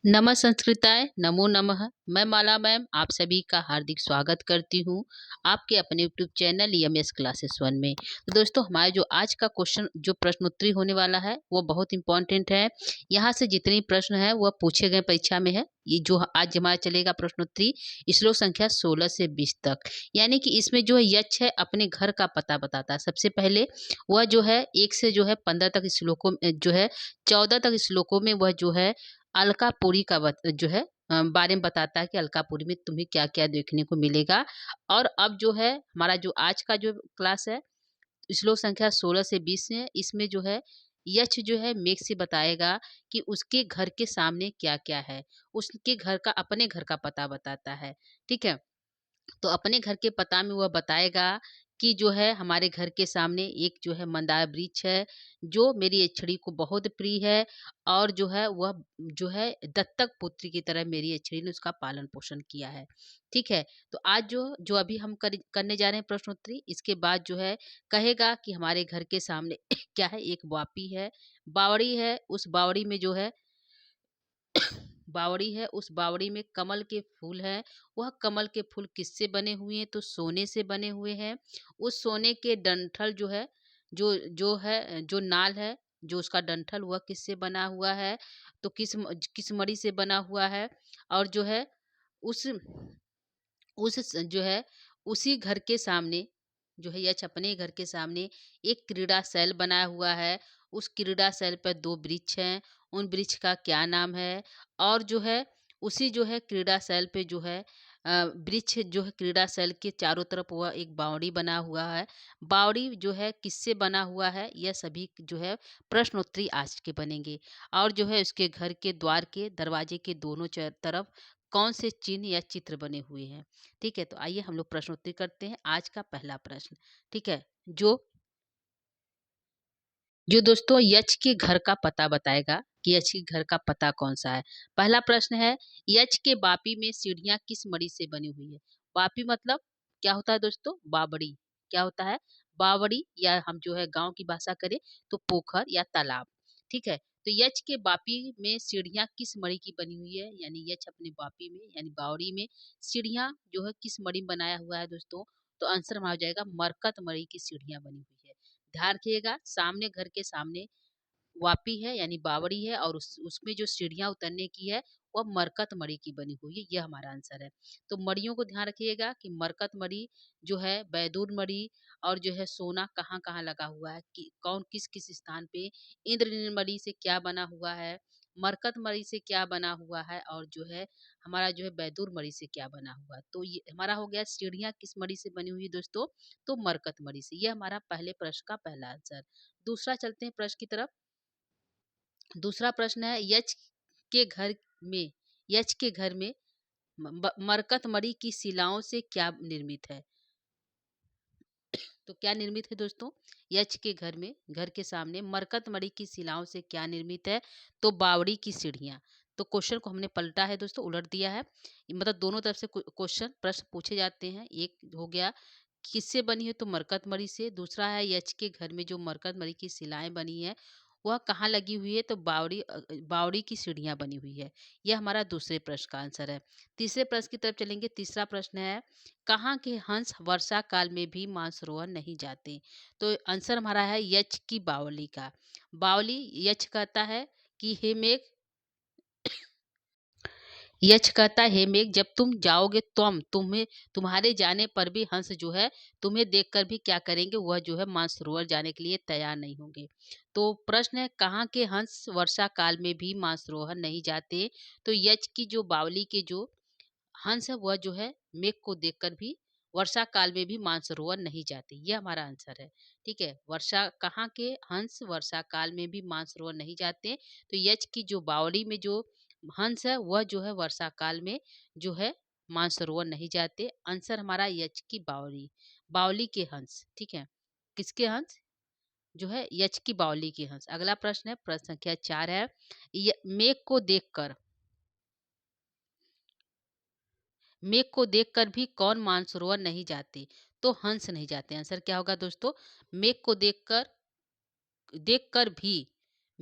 नमः संस्कृताय नमो नमः। मैं माला मैम आप सभी का हार्दिक स्वागत करती हूँ आपके अपने YouTube channel EMS classes one में। तो दोस्तों हमारा जो आज का क्वेश्चन जो प्रश्नोत्तरी होने वाला है वो बहुत इम्पोर्टेंट है। यहाँ से जितने प्रश्न है वह पूछे गए परीक्षा में है। ये जो आज हमारा चलेगा प्रश्नोत्तरी श्लोक संख्या 16 से 20 तक, यानी कि इसमें जो है यक्ष है अपने घर का पता बताता है। सबसे पहले वह जो है 1 से जो है 15 तक श्लोकों में जो है 14 तक श्लोकों में वह जो है अलकापुरी का जो है बारे में बताता है कि अलकापुरी में तुम्हें क्या-क्या देखने को मिलेगा। और अब जो है हमारा जो आज का जो क्लास है श्लोक संख्या 16 से 20 है। इसमें जो है यक्ष जो है मेघ से बताएगा कि उसके घर के सामने क्या-क्या है। उसके घर का अपने घर का पता बताता है। ठीक है? तो अपने घर के पता में वह बताएगा कि जो है हमारे घर के सामने एक जो है मंदार वृक्ष है, जो मेरी इच्छड़ी को बहुत प्रिय है। और जो है वह जो है दत्तक पुत्र की तरह मेरी इच्छड़ी ने उसका पालन-पोषण किया है। ठीक है? तो आज जो जो अभी हम करने जा रहे हैं प्रश्नोत्तरी, इसके बाद जो है कहेगा कि हमारे घर के सामने क्या है, एक वापी है, बावड़ी है, उस बावड़ी में जो है बावड़ी है, उस बावड़ी में कमल के फूल हैं। वह कमल के फूल किससे बने हुए हैं? तो सोने से बने हुए हैं। उस सोने के डंठल जो है जो नाल है, जो उसका डंठल वह किससे बना हुआ है? तो किस मणि से बना हुआ है? और जो है उस जो है उसी घर के सामने जो है यक्ष अपने घर के सामने एक क्रीड़ाशैल बनाया हुआ है। उस क्रीड़ाशैल पर 2 वृक्ष हैं। उन वृक्ष का क्या नाम है? और जो है उसी जो है क्रीड़ाशैल पे जो है वृक्ष जो है क्रीड़ाशैल के चारों तरफ वह एक बावड़ी बना हुआ है। बावड़ी जो है किससे बना हुआ है? यह सभी जो है प्रश्नोत्तरी आज के बनेंगे। और जो है उसके घर के द्वार के दरवाजे के दोनों तरफ कौन से चिन्ह या चित्र बने हुए हैं। ठीक है? तो आइए हम लोग प्रश्नोत्तरी करते हैं। आज का पहला प्रश्न, ठीक है? जो जो दोस्तों यक्ष के घर का पता बताएगा कि यक्ष के घर का पता कौन-सा है। पहला प्रश्न है, यक्ष के बापी में सीढ़ियाँ किस मणि से बनी हुई है? बापी मतलब क्या होता है दोस्तों? बावड़ी। क्या होता है? बावड़ी, या हम जो है गाँव की भाषा करें तो पोखर या तालाब। ठीक है? तो यक्ष के बापी में सीढ़ियाँ किस मणि की बनी हुई है? यानी यक्ष अपने बापी में यानी बावड़ी में सीढ़ियाँ जो है किस मणि में बनाया हुआ है दोस्तों? तो आंसर हमारा हो जाएगा मरकत मणि की सीढ़ियाँ बनी हुई है। ध्यान रखिएगा, सामने घर के सामने वापी है यानी बावड़ी है, और उसमें जो सीढ़ियाँ उतरने की है वह मरकत मणि की बनी हुई है। ये हमारा आंसर है। तो मणियों को ध्यान रखिएगा कि मरकत मणि जो है, बैदूर मणि, और जो है सोना कहाँ-कहाँ लगा हुआ है, कि कौन किस-किस स्थान पे, इंद्रनील मणि से क्या बना हुआ है, मरकत मणि से क्या बना हुआ है, और जो है हमारा जो है बैदूर मणि से क्या बना हुआ है। तो ये हमारा हो गया सीढ़ियाँ किस मणि से बनी हुई है दोस्तों? तो मरकत मणि से। ये हमारा पहले प्रश्न का पहला आंसर। दूसरा चलते हैं प्रश्न की तरफ। दूसरा प्रश्न है, में यक्ष के घर में मरकत मणि की शिलाओं से क्या निर्मित है? तो क्या निर्मित है दोस्तों? यक्ष के घर में, घर के सामने मरकत मणि की शिलाओं से क्या निर्मित है? तो बावड़ी की सीढ़ियाँ। तो क्वेश्चन को हमने पलटा है दोस्तों, उलट दिया है। मतलब दोनों तरफ से क्वेश्चन प्रश्न पूछे जाते हैं। एक हो गया किससे बनी है? तो मरकत मणि से। दूसरा है यक्ष के घर में जो मरकत मणि की शिलाएँ बनी है, वह कहाँ लगी हुई है? तो बावड़ी की सीढ़ियाँ बनी हुई है। यह हमारा दूसरे प्रश्न का आंसर है। तीसरे प्रश्न की तरफ चलेंगे। तीसरा प्रश्न है, कहाँ के हंस वर्षा काल में भी मानसरोवर नहीं जाते? तो आंसर हमारा है यक्ष की बावली का। बावली, यक्ष कहता है कि हे मेघ, यक्ष कहता है हे मेघ, जब तुम जाओगे तुम्हें तुम्हारे जाने पर भी हंस जो है तुम्हें देखकर भी क्या करेंगे? वह जो है मानसरोवर जाने के लिए तैयार नहीं होंगे। तो प्रश्न है, कहाँ के हंस वर्षा काल में भी मानसरोवर नहीं जाते? तो यक्ष की जो बावली के जो हंस है वह जो है मेघ को देखकर भी वर्षा काल में भी मानसरोवर नहीं जाते। यह हमारा आंसर है। ठीक है? वर्षा कहाँ के हंस वर्षा काल में भी मानसरोवर नहीं जाते? तो यक्ष की जो बावली में जो हंस है वह जो है वर्षा काल में जो है मानसरोवर नहीं जाते। आंसर हमारा यक्ष की बावली, बावली के हंस। ठीक है? किसके हंस? जो है यक्ष की बावली के हंस। अगला प्रश्न है, प्रश्न संख्या 4 है, मेघ को देखकर भी कौन मानसरोवर नहीं जाते? तो हंस नहीं जाते। आंसर क्या होगा दोस्तों? मेघ को देखकर देखकर भी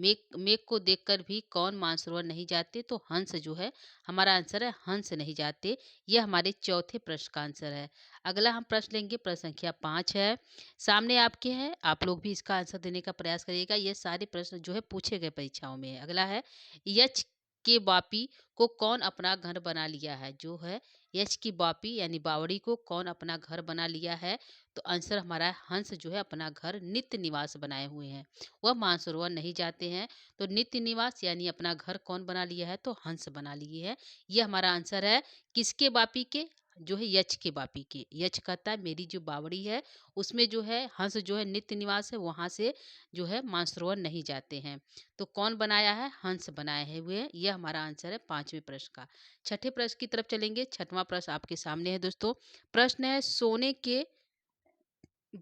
मेघ को देखकर भी कौन मानसरोवर नहीं जाते, तो हंस जो है हमारा आंसर है, हंस नहीं जाते। यह हमारे चौथे प्रश्न का आंसर है। अगला हम प्रश्न लेंगे, प्रश्न संख्या 5 है, सामने आपके है, आप लोग भी इसका आंसर देने का प्रयास करिएगा। ये सारे प्रश्न जो है पूछे गए परीक्षाओं में है। अगला है, यक्ष के बापी को कौन अपना घर बना लिया है? जो है यक्ष की बापी यानी बावड़ी को कौन अपना घर बना लिया है? तो आंसर हमारा है, हंस जो है अपना घर नित्य निवास बनाए हुए हैं, वह मानसरोवर नहीं जाते हैं। तो नित्य निवास यानी अपना घर कौन बना लिया है? तो हंस बना लिए है। ये हमारा आंसर है किसके बापी के? जो है यक्ष के बापी के। यक्ष कहता है मेरी जो बावड़ी है उसमें जो है हंस जो है नित्य निवास है, वहां से जो है मानसरोवर नहीं जाते हैं। तो कौन बनाया है? हंस बनाए हुए हैं। यह हमारा आंसर है 5वें प्रश्न का। छठे प्रश्न की तरफ चलेंगे। छठवां प्रश्न आपके सामने है दोस्तों। प्रश्न है, सोने के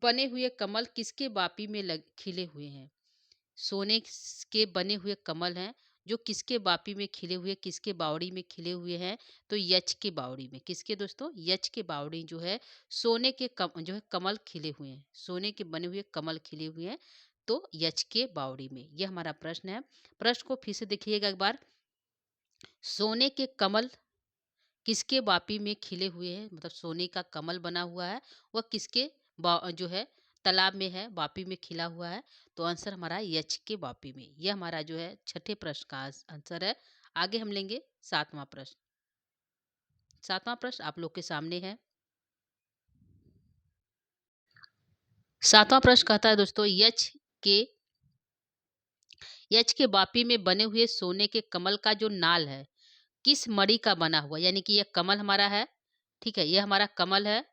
बने हुए कमल किसके बापी में खिले हुए हैं? सोने के बने हुए कमल हैं जो किसके बापी में खिले हुए, किसके बावड़ी में खिले हुए हैं? तो यक्ष के बावड़ी में। किसके दोस्तों? यक्ष के बावड़ी जो है सोने के जो है कमल खिले हुए हैं, सोने के बने हुए कमल खिले हुए हैं, तो यक्ष के बावड़ी में। यह हमारा प्रश्न है। प्रश्न को फिर से देखिएगा एक बार। सोने के कमल किसके बापी में खिले हुए हैं, मतलब सोने का कमल बना हुआ है, वह किसके जो है तालाब में है, बापी में खिला हुआ है? तो आंसर हमारा है यक्ष के बापी में। यह हमारा जो है छठे प्रश्न का आंसर है। आगे हम लेंगे सातवां प्रश्न। सातवां प्रश्न आप लोग के सामने है। सातवां प्रश्न कहता है दोस्तों, के यक्ष के बापी में बने हुए सोने के कमल का जो नाल है किस मणि का बना हुआ? यानी कि यह कमल हमारा है, ठीक है, यह हमारा कमल है,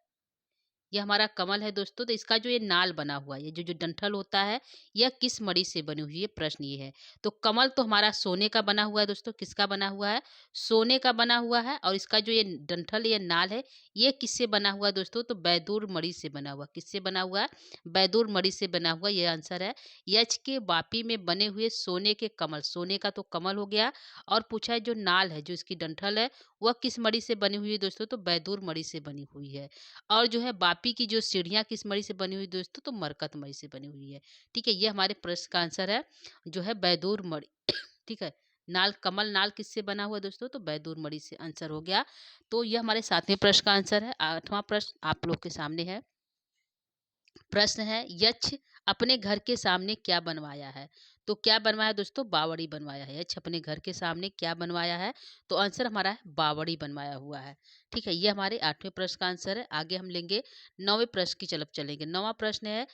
ये हमारा कमल है दोस्तों। तो इसका जो ये नाल बना हुआ है, ये जो जो डंठल होता है, यह किस मणि से बनी हुई है? प्रश्न ये है। तो कमल तो हमारा सोने का बना हुआ है दोस्तों। किसका बना हुआ है? सोने का बना हुआ है। और इसका जो ये डंठल, ये नाल है, ये किससे बना हुआ है दोस्तों? तो बैदूर मणि से बना हुआ। किससे बना हुआ है? बैदूर मणि से बना हुआ। ये आंसर है। यक्ष के बापी में बने हुए सोने के कमल, सोने का तो कमल हो गया, और पूछा है जो नाल है, जो इसकी डंठल है, वह किस मणि से बनी हुई है दोस्तों? तो बैदूर मणि से बनी हुई है। और जो है बापी की जो सीढ़ियाँ किस मणि से बनी हुई दोस्तों? तो मरकत मणि से बनी हुई है। ठीक है, ये हमारे प्रश्न का आंसर है, जो है बैदूर मणि। ठीक है, नाल, कमल नाल किससे बना हुआ है दोस्तों? तो बैदूर मणि से आंसर हो गया। तो यह हमारे 7वें प्रश्न का आंसर है। 8वां प्रश्न आप लोग के सामने है। प्रश्न है, यक्ष अपने घर के सामने क्या बनवाया है? तो क्या बनवाया दोस्तों? बावड़ी बनवाया है। यक्ष अपने घर के सामने क्या बनवाया है? तो आंसर हमारा है बावड़ी बनवाया हुआ है। ठीक है, ये हमारे 8वें प्रश्न का आंसर है। आगे हम लेंगे 9वें प्रश्न की तरफ चलेंगे। 9वां प्रश्न है,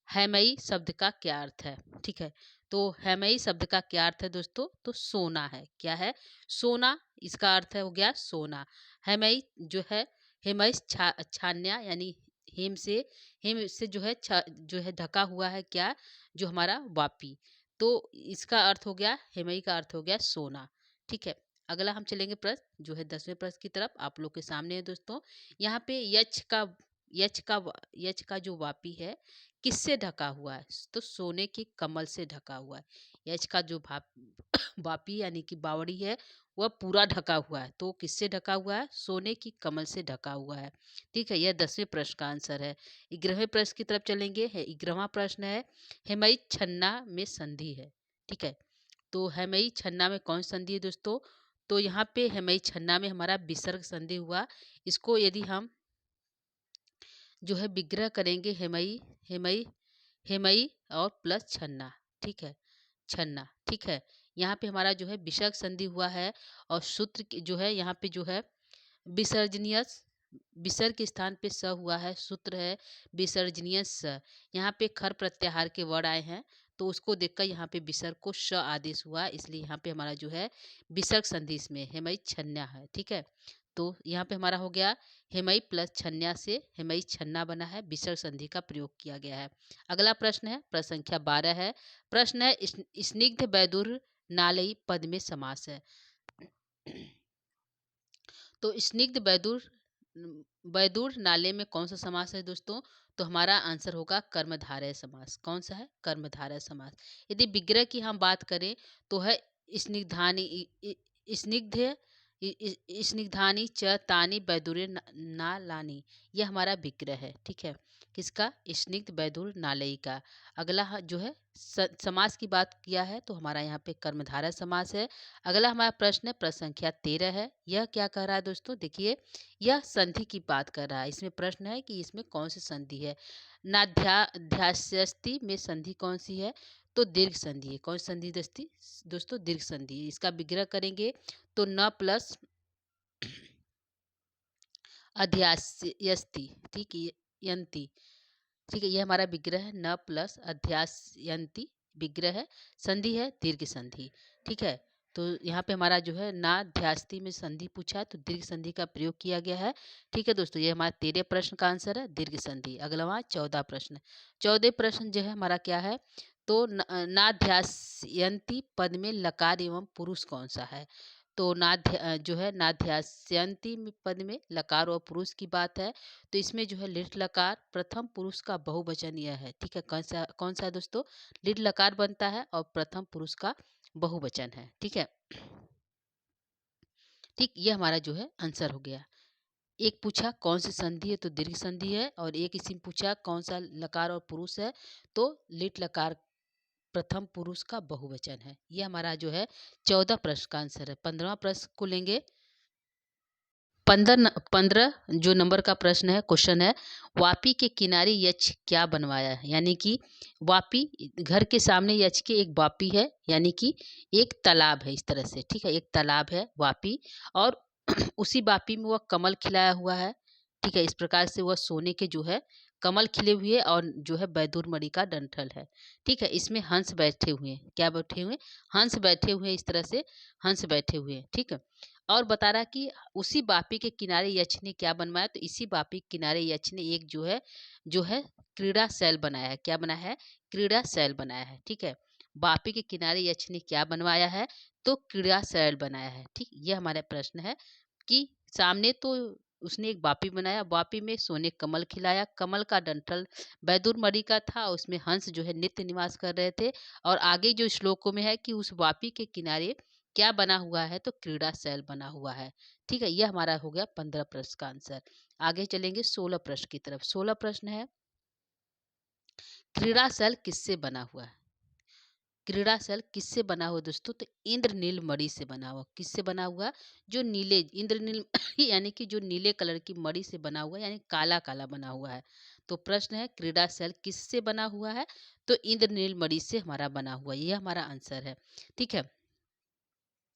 हैमई शब्द का क्या अर्थ है? ठीक है, तो हैमई शब्द का क्या अर्थ है दोस्तों? तो सोना है। क्या है? सोना। इसका अर्थ है हो गया सोना। हैमई जो है हेमई छान्या यानी हिम से जो है जो है ढका हुआ है क्या? जो हमारा वापी। तो इसका अर्थ हो गया, हेमई का अर्थ हो गया सोना। ठीक है, अगला हम चलेंगे प्रश्न, जो है 10वें प्रश्न की तरफ आप लोग के सामने है दोस्तों। यहाँ पे यक्ष का जो वापी है किससे ढका हुआ है? तो सोने के कमल से ढका हुआ है। यक्ष का जो वापी यानी कि बावड़ी है, वह पूरा ढका हुआ है। तो किससे ढका हुआ है? सोने की कमल से ढका हुआ है। ठीक है, यह 10वें प्रश्न का आंसर है। 11वें प्रश्न की तरफ चलेंगे। 11वां प्रश्न है, हेमई छन्ना में संधि है। ठीक है, तो हेमई छन्ना में कौन संधि है दोस्तों? तो यहाँ पे हेमई छन्ना में हमारा विसर्ग संधि हुआ। इसको यदि हम जो है विग्रह करेंगे, हेमई हेमई हेमई और प्लस छन्ना। ठीक है, छन्ना। ठीक है, यहाँ पे हमारा जो है विसर्ग संधि हुआ है, और सूत्र जो है यहाँ पे जो है विसर्जनीयस, विसर्ग के स्थान पे स हुआ है, सूत्र है विसर्जनीयस स। यहाँ पे खर प्रत्याहार के वर्ड आए हैं, तो उसको देखकर यहाँ पे विसर्ग को श आदेश हुआ, इसलिए यहाँ पे हमारा जो है विसर्ग संधि इसमें हेमई छन्ना है। ठीक है, तो यहाँ पे हमारा हो गया हेमई प्लस छन्या से हेमई छन्ना बना है, विसर्ग संधि का प्रयोग किया गया है। अगला प्रश्न है, प्रश्न संख्या 12 है। प्रश्न है, स्निग्ध बैदुर नालई पद में समास है। तो स्निग्ध बैदूर नाले में कौन सा समास है दोस्तों? तो हमारा आंसर होगा कर्मधारय समास। कौन सा है? कर्मधारय समास। यदि विग्रह की हम बात करें तो है स्निग्धानी स्निग्ध स्निग्धानी च तानी बैदुरे नालानी। यह हमारा विग्रह है। ठीक है, किसका? स्निग्ध बैदुर नालयी का। अगला जो है समास की बात किया है तो हमारा यहाँ पे कर्मधारय समास है। अगला हमारा प्रश्न है प्रश्न संख्या 13 है। यह क्या कह रहा है दोस्तों? देखिए, यह संधि की बात कर रहा है। इसमें प्रश्न है कि इसमें कौन सी संधि है। नाध्यास्यस्ति में संधि कौन सी है? तो दीर्घ संधि है। कौन सी संधि दोस्तों? दीर्घ संधि है। इसका विग्रह करेंगे तो न प्लस अध्यास्यस्ति, ठीक है, यंती, ठीक है, ये हमारा विग्रह है। न प्लस अध्यास्यंती विग्रह है, संधि है दीर्घ संधि, ठीक है। तो यहाँ पे हमारा जो है नाध्यास्ति में संधि पूछा है तो दीर्घ संधि का प्रयोग किया गया है, ठीक है दोस्तों। ये हमारा 13 प्रश्न का आंसर है, दीर्घ संधि। अगला हमारा 14 प्रश्न। 14 प्रश्न जो है हमारा क्या है? तो नाध्यास्यंती पद में लकार एवं पुरुष कौन सा है? तो जो है नाध्यास्यंती पद में लकार और पुरुष की बात है। तो इसमें जो है लिट लकार प्रथम पुरुष का बहुवचन यह है, ठीक है। कौन सा है दोस्तों? लिट लकार बनता है और प्रथम पुरुष का बहुवचन है, ठीक है। ठीक, ये हमारा जो है आंसर हो गया। एक पूछा कौन सी संधि है तो दीर्घ संधि है, और एक इसी में पूछा कौन सा लकार और पुरुष है तो लिट लकार प्रथम पुरुष का बहुवचन है। ये हमारा जो है 14 प्रश्न का आंसर है। 15वां प्रश्न को लेंगे। 15 जो नंबर का प्रश्न है, क्वेश्चन है, वापी के किनारे यक्ष क्या बनवाया है? यानी कि वापी, घर के सामने यक्ष के एक वापी है, यानी कि एक तालाब है, इस तरह से, ठीक है, एक तालाब है वापी, और उसी वापी में वह कमल खिलाया हुआ है, ठीक है। इस प्रकार से वह सोने के जो है कमल खिले हुए और जो है बैदुर मणि का डंठल है, ठीक है। इसमें हंस बैठे हुए हैं, क्या बैठे हुए? हंस बैठे हुए हैं, इस तरह से हंस बैठे हुए हैं, ठीक है। और बता रहा कि उसी वापी के किनारे यक्ष ने क्या बनवाया? तो इसी वापी के किनारे यक्ष ने एक जो है क्रीड़ा शैल बनाया है। क्या बनाया है? क्रीड़ा शैल बनाया है, ठीक है। वापी के किनारे यक्ष ने क्या बनवाया है? तो क्रीड़ा शैल बनाया है, ठीक। ये हमारा प्रश्न है कि सामने तो उसने एक वापी बनाया, वापी में सोने कमल खिलाया, कमल का डंठल बैदुर मणि का था, उसमें हंस जो है नित्य निवास कर रहे थे। और आगे जो श्लोकों में है कि उस वापी के किनारे क्या बना हुआ है? तो क्रीड़ा शैल बना हुआ है, ठीक है। यह हमारा हो गया 15 प्रश्न का आंसर। आगे चलेंगे 16 प्रश्न की तरफ। 16 प्रश्न है, क्रीड़ा शैल किससे बना हुआ है? क्रीड़ा शैल किससे बना हुआ दोस्तों? तो इंद्रनील मणि से बना हुआ। किससे बना हुआ? जो नीले इंद्रनील यानी कि जो नीले कलर की मणि से बना हुआ, यानी काला काला बना हुआ है। तो प्रश्न है क्रीड़ा शैल किससे बना हुआ है? तो इंद्रनील मणि से हमारा बना हुआ, यह हमारा आंसर है, ठीक है।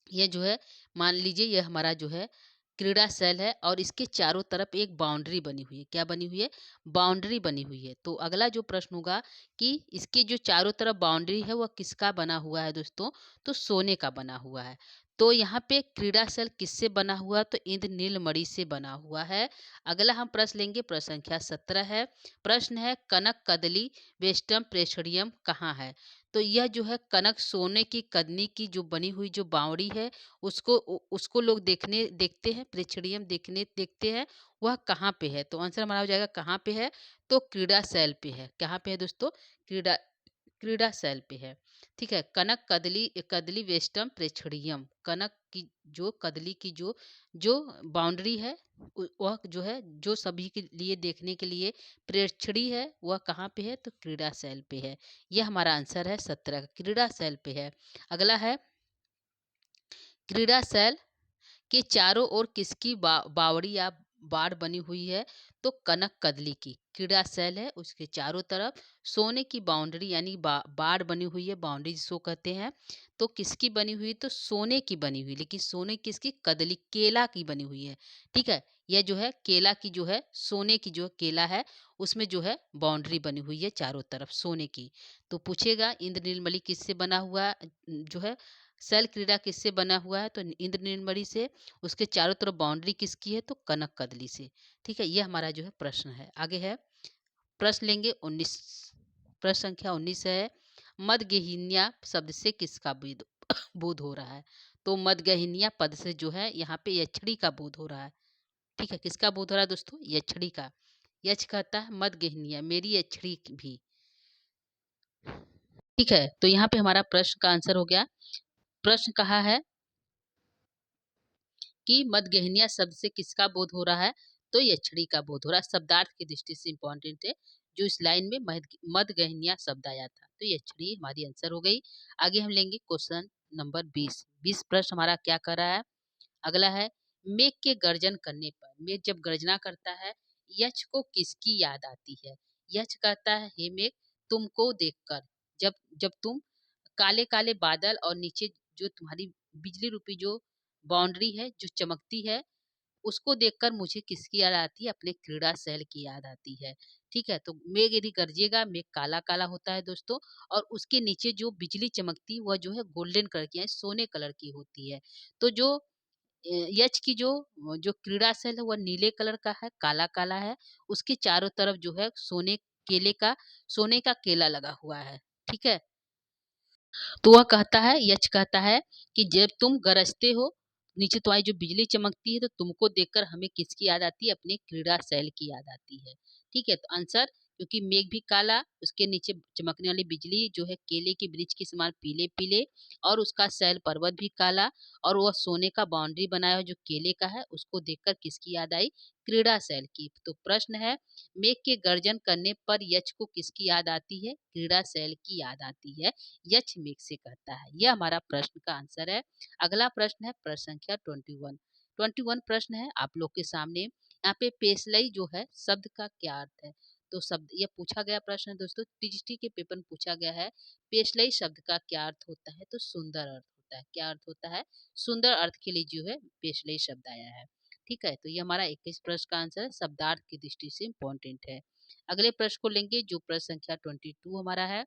ये जो है मान लीजिए ये हमारा जो है क्रीड़ा सेल है, और इसके चारों तरफ एक बाउंड्री बनी हुई है। क्या बनी हुई है? बाउंड्री बनी हुई है। तो अगला जो प्रश्न होगा कि इसके जो चारों तरफ बाउंड्री है वह किसका बना हुआ है दोस्तों? तो सोने का बना हुआ है। तो यहाँ पे क्रीड़ा सेल किससे बना हुआ? तो इंद्रनील मणि से बना हुआ है। अगला हम प्रश्न लेंगे, प्रश्न संख्या 17 है। प्रश्न है कनक कदली वेस्टम प्रेक्षणियम कहाँ है? तो यह जो है कनक सोने की कदनी की जो बनी हुई जो बावड़ी है, उसको लोग देखते हैं, प्रेक्षणीयम देखते हैं, वह कहाँ पे है? तो आंसर हमारा हो जाएगा कहाँ पे है? तो क्रीड़ा शैल पे है। कहाँ पे है दोस्तों? क्रीड़ा क्रीड़ा शैल पे है, ठीक है। कनक कदली कदली वेस्टम प्रेक्षणीयम, कनक की जो कदली की जो जो बाउंड्री है, वह जो है जो सभी के लिए देखने के लिए प्रेक्षणीय है, वह कहाँ पे है? तो क्रीड़ा शैल पे है। यह हमारा आंसर है 17 क्रीड़ा शैल पे है। अगला है क्रीड़ा शैल के चारों ओर किसकी बावड़ी या बाड़ बनी हुई है? तो कनक कदली की। क्रीड़ा शैल है, उसके चारों तरफ सोने की बाउंड्री यानी बाड़ बनी हुई है, बाउंड्री जिसको कहते हैं। तो किसकी बनी हुई? तो सोने की बनी हुई, लेकिन सोने किसकी? कदली केला की बनी हुई है, ठीक है। यह जो है केला की जो है सोने की जो केला है उसमें जो है बाउंड्री बनी हुई है चारों तरफ सोने की। तो पूछेगा इंद्रनील मणि किससे बना हुआ जो है शैल क्रीड़ा किससे बना हुआ है? तो इंद्रनील मणि से। उसके चारों तरफ बाउंड्री किसकी है? तो कनक कदली से, ठीक है। ये हमारा जो है प्रश्न है। आगे है प्रश्न लेंगे 19। प्रश्न संख्या 19 है, मदगहिनिया शब्द से किसका बोध हो रहा है? तो मदगहिनिया पद से जो है यहाँ पे यक्षिणी का बोध हो रहा है, ठीक है। किसका बोध हो रहा है दोस्तों? यक्षिणी का। यक्ष कहता है मदगहिनिया मेरी यक्षिणी भी, ठीक है। तो यहाँ पे हमारा प्रश्न का आंसर हो गया। प्रश्न कहा है कि मदगहनिया शब्द से किसका बोध हो रहा है? तो यक्षिणी का बोध हो रहा है। शब्दार्थ की दृष्टि से इंपॉर्टेंट है। जो इस लाइन में मदगहनिया शब्द आया था। तो ये एक्चुअली हमारी आंसर हो गई। आगे हम लेंगे क्वेश्चन नंबर 20। 20 प्रश्न हमारा क्या कर रहा है? अगला है, मेघ के गर्जन करने पर, मेघ जब गर्जना करता है, यक्ष को किसकी याद आती है? यक्ष कहता है, हे मेघ, तुमको देखकर, जब जब तुम काले काले बादल और नीचे जो तुम्हारी बिजली रूपी जो बाउंड्री है जो चमकती है, उसको देखकर मुझे किसकी याद आती है? अपने क्रीड़ा शैल की याद आती है। ठीक है, तो मेघ यदि गरजेगा, मेघ काला काला होता है दोस्तों, और उसके नीचे जो बिजली चमकती है वह जो है गोल्डन कलर की, यानी सोने कलर की होती है। तो जो यक्ष की जो क्रीड़ा शैल है वह नीले कलर का है, काला काला है। उसके चारों तरफ जो है सोने का केला लगा हुआ है। ठीक है, तो वह कहता है, यक्ष कहता है कि जब तुम गरजते हो, नीचे तुम्हारी जो बिजली चमकती है, तो तुमको देखकर हमें किसकी याद आती है? अपने क्रीड़ा शैल की याद आती है। ठीक है, तो आंसर, क्योंकि मेघ भी काला, उसके नीचे चमकने वाली बिजली जो है केले के वृक्ष के समान पीले पीले, और उसका शैल पर्वत भी काला, और वह सोने का बाउंड्री बनाया हुआ जो केले का है, उसको देखकर किसकी याद आई? क्रीड़ा शैल की। तो प्रश्न है, मेघ के गर्जन करने पर यक्ष को किसकी याद आती है? क्रीड़ा शैल की याद आती है। यक्ष मेघ से कहता है। यह हमारा प्रश्न का आंसर है। अगला प्रश्न है प्रश्न संख्या 21। 21 प्रश्न है आप लोग के सामने। यहाँ पे पेशलई जो है शब्द का क्या अर्थ है? तो शब्द यह पूछा गया प्रश्न है दोस्तों, टीजीटी के पेपर में पूछा गया है। पेशलई शब्द का क्या अर्थ होता है? तो सुंदर अर्थ होता है। क्या अर्थ होता है? सुंदर अर्थ के लिए जो है पेशलई शब्द आया है। ठीक है, तो ये हमारा 21 प्रश्न का आंसर है, शब्दार्थ की दृष्टि से इम्पोर्टेंट है। अगले प्रश्न को लेंगे जो प्रश्न संख्या 22 हमारा है।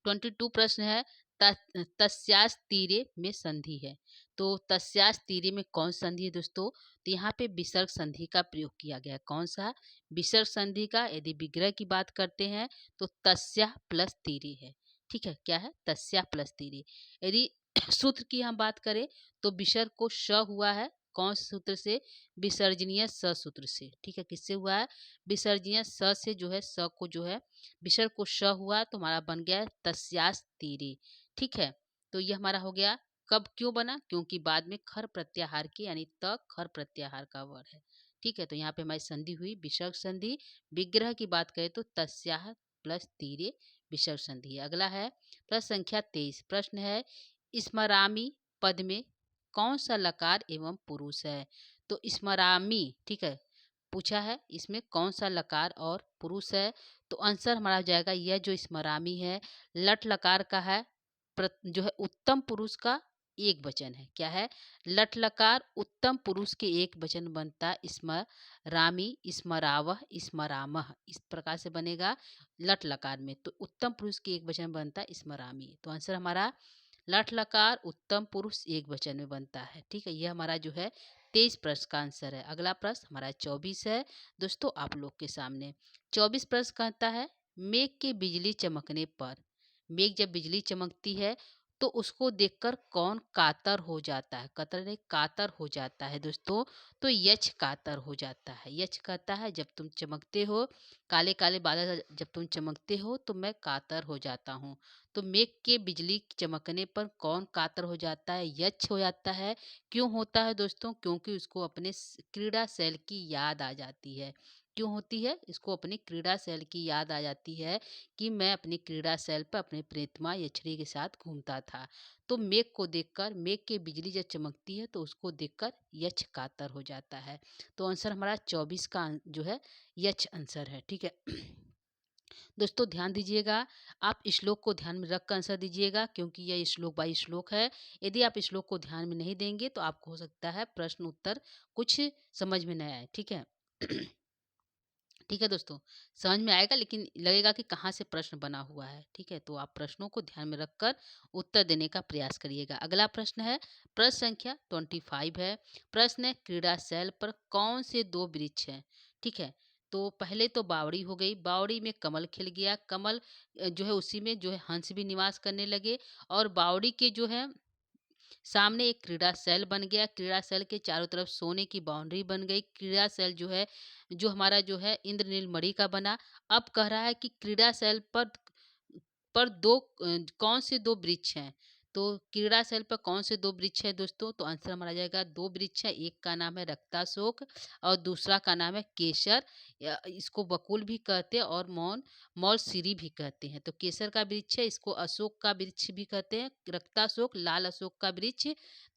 22 प्रश्न है, तस्यास तीरे में संधि है। तो तस्यास तीरे में कौन संधि है दोस्तों? तो यहाँ पे विसर्ग संधि का प्रयोग किया गया है। कौन सा? विसर्ग संधि का। यदि विग्रह की बात करते हैं तो तस्या प्लस तीरे है। ठीक है, क्या है? तस्या प्लस तीरे। यदि सूत्र की हम बात करें तो विसर्ग को श हुआ है, कौन से सूत्र से? विसर्जनीय स सूत्र से। ठीक है, किससे हुआ है? विसर्जनीय स से जो है, स को जो है विसर्ग को श हुआ तो हमारा बन गया तस्यास तीरे। ठीक है, तो ये हमारा हो गया। कब क्यों बना? क्योंकि बाद में खर प्रत्याहार के, यानी त खर प्रत्याहार का वर्ड है। ठीक है, तो यहाँ पे हमारी संधि हुई विसर्ग संधि। विग्रह की बात करें तो तस्याह प्लस तीरे विसर्ग संधि है। अगला है प्रश्न संख्या 23। प्रश्न है, स्मरामी पद में कौन सा लकार एवं पुरुष है? तो स्मरामी, ठीक है, पूछा है इसमें कौन सा लकार और पुरुष है? तो आंसर हमारा हो जाएगा, यह जो स्मरामी है लट लकार का है, जो है उत्तम पुरुष का एक वचन है। क्या है? लट लकार उत्तम पुरुष के एक वचन बनता स्मरामी, स्मरावह, स्मरामह, इस प्रकार से बनेगा लट लकार में। तो उत्तम पुरुष के एक वचन बनता स्मरामी। तो आंसर हमारा लट लकार उत्तम पुरुष एक वचन में बनता है। ठीक है, यह हमारा जो है 23 प्रश्न का आंसर है। अगला प्रश्न हमारा 24 है दोस्तों आप लोग के सामने। 24 प्रश्न कहता है, मेघ के बिजली चमकने पर, मेघ जब बिजली चमकती है तो उसको देखकर कौन कातर हो जाता है? कतर नहीं, कातर हो जाता है दोस्तों। तो यक्ष कातर हो जाता है। यक्ष कहता है, जब तुम चमकते हो, काले काले बादल जब तुम चमकते हो तो मैं कातर हो जाता हूँ। तो मेघ के बिजली चमकने पर कौन कातर हो जाता है? यक्ष हो जाता है। क्यों होता है दोस्तों? क्योंकि उसको अपने क्रीड़ा शैल की याद आ जाती है। क्यों होती है? इसको अपनी क्रीड़ा शैल की याद आ जाती है कि मैं अपनी क्रीड़ा शैल पर अपने प्रेतमा यछड़ी के साथ घूमता था। तो मेघ को देखकर, मेघ के बिजली जब चमकती है तो उसको देखकर यक्ष कातर हो जाता है। तो आंसर हमारा 24 का जो है यक्ष आंसर है। ठीक है दोस्तों, ध्यान दीजिएगा, आप श्लोक को ध्यान में रख कर आंसर दीजिएगा, क्योंकि यह श्लोक बाई श्लोक है। यदि आप श्लोक को ध्यान में नहीं देंगे तो आपको हो सकता है प्रश्न उत्तर कुछ समझ में न आए। ठीक है ठीक है दोस्तों, समझ में आएगा लेकिन लगेगा कि कहाँ से प्रश्न बना हुआ है। ठीक है, तो आप प्रश्नों को ध्यान में रखकर उत्तर देने का प्रयास करिएगा। अगला प्रश्न है प्रश्न संख्या 25 है। प्रश्न है, क्रीड़ा शैल पर कौन से दो वृक्ष हैं? ठीक है, तो पहले तो बावड़ी हो गई, बावड़ी में कमल खिल गया, कमल जो है उसी में जो है हंस भी निवास करने लगे, और बावड़ी के जो है सामने एक क्रीड़ा सेल बन गया, क्रीड़ा सेल के चारों तरफ सोने की बाउंड्री बन गई। क्रीड़ा सेल जो है, जो हमारा जो है इंद्रनील मणि का बना। अब कह रहा है कि क्रीड़ा सेल पर दो कौन से दो वृक्ष हैं? तो क्रीड़ा शैल पर कौन से दो वृक्ष है दोस्तों? तो आंसर हमारा आ जाएगा दो वृक्ष है, एक का नाम है रक्ताशोक और दूसरा का नाम है केसर। इसको बकुल भी कहते हैं और मौलसिरी भी कहते हैं। तो केसर का वृक्ष है, इसको अशोक का वृक्ष भी कहते हैं, रक्ताशोक लाल अशोक का वृक्ष